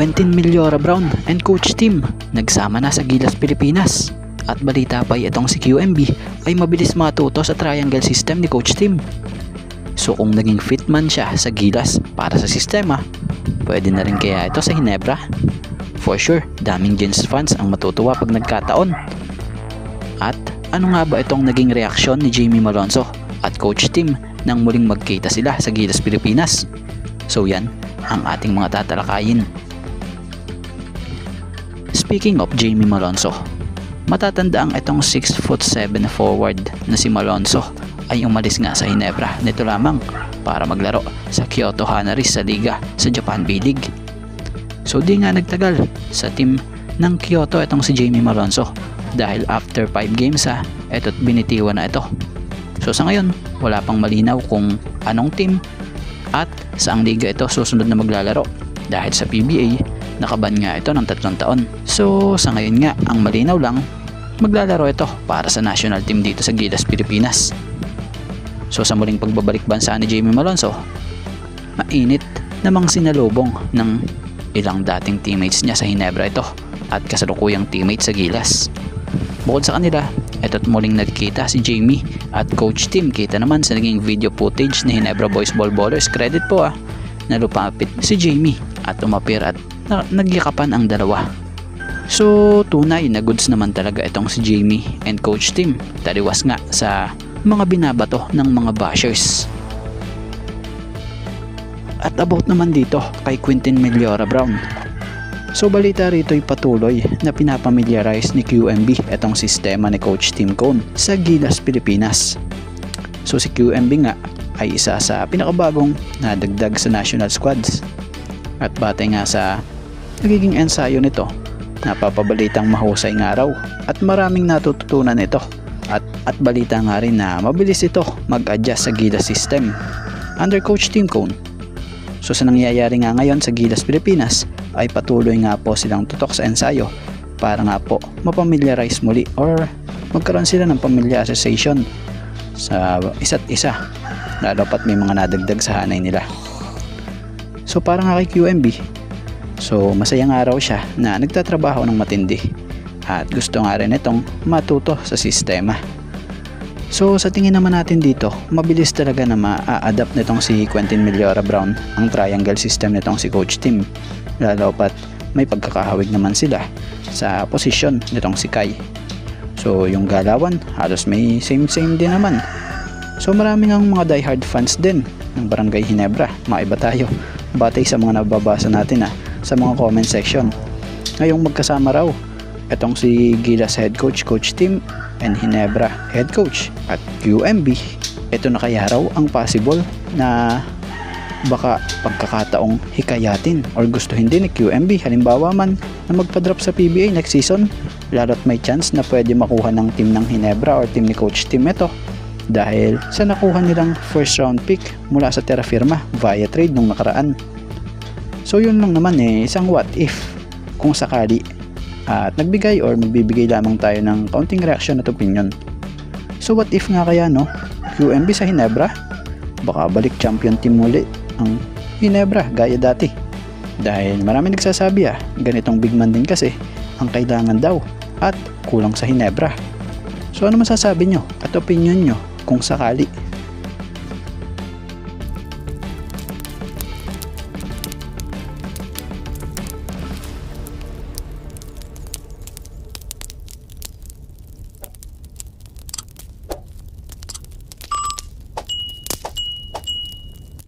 Quentin Millora Brown and Coach Tim nagsama na sa Gilas Pilipinas. At balita pa itong si QMB ay mabilis matuto sa triangle system ni Coach Tim. So kung naging fit man siya sa Gilas para sa sistema, pwede na rin kaya ito sa Ginebra? For sure, daming Gens fans ang matutuwa pag nagkataon. At ano nga ba itong naging reaksyon ni Jamie Malonzo at Coach Tim nang muling magkita sila sa Gilas Pilipinas? So yan ang ating mga tatalakayin. Speaking of Jamie Malonzo, matatandaang itong 6'7" forward na si Malonzo ay umalis nga sa Ginebra nito lamang para maglaro sa Kyoto Hanaris sa Liga sa Japan B-League. So di nga nagtagal sa team ng Kyoto itong si Jamie Malonzo dahil after 5 games eto't binitiwan na ito. So sa ngayon wala pang malinaw kung anong team at saang liga ito susunod na maglalaro dahil sa PBA nakaban nga ito ng 3 taon. So sa ngayon nga ang malinaw lang, maglalaro ito para sa national team dito sa Gilas Pilipinas. So sa muling pagbabalik bansa ni Jamie Malonzo, mainit namang sinalubong ng ilang dating teammates niya sa Ginebra ito at kasalukuyang teammates sa Gilas. Bukod sa kanila, ito't muling nagkita si Jamie at Coach Tim. Kita naman sa naging video footage ni Ginebra Boys Ball Ballers, credit po na lumapit si Jamie at umapir at nagyakapan ang dalawa. So tunay na goods naman talaga itong si Jamie and Coach Tim. Taliwas nga sa mga binabato ng mga bashers. At about naman dito kay Quentin Millora Brown. So balita rito ay patuloy na pinapamiliarize ni QMB itong sistema ni Coach Tim Cone sa Gilas Pilipinas. So si QMB nga ay isa sa pinakabagong nadagdag sa national squads. At batay nga sa nagiging ensayo nito, napapabalitang mahusay nga raw at maraming natututunan ito. At balita nga rin na mabilis ito mag-adjust sa Gilas system under Coach Tim Cone. So sa nangyayari nga ngayon sa Gilas Pilipinas ay patuloy nga po silang tutok sa ensayo para nga po mapamiliarize muli or magkaroon sila ng familiarization sa isa't isa, lalo pat may mga nadagdag sa hanay nila. So para nga kay QMB, so masaya nga raw siya na nagtatrabaho ng matindi at gusto nga rin itong matuto sa sistema. So sa tingin naman natin dito, mabilis talaga na ma-adapt nitong si Quentin Millora Brown ang triangle system nitong si Coach Tim, lalo pat may pagkakahawig naman sila sa posisyon nitong si Kai. So yung galawan halos may same din naman. So marami ng mga diehard fans din ng Barangay Ginebra. Maiba tayo batay sa mga nababasa natin sa mga comment section. Ngayong magkasama raw itong si Gilas head coach Coach Tim and Ginebra head coach at QMB. Ito na kaya raw ang possible na baka pagkakataong hikayatin or gustuhin din ni QMB halimbawa man na magpa-drop sa PBA next season, lalo't may chance na pwede makuha ng team ng Ginebra or team ni Coach Tim ito dahil sa nakuha nilang first round pick mula sa Terra Firma via trade nung nakaraan. So yun lang naman isang what if kung sakali at nagbigay or magbibigay lamang tayo ng kaunting reaction at opinion. So what if nga kaya QMB sa Ginebra, baka balik champion team muli ang Ginebra gaya dati, dahil marami nagsasabi ganitong big man din kasi ang kailangan daw at kulang sa Ginebra. So ano masasabi nyo at opinion nyo kung sakali?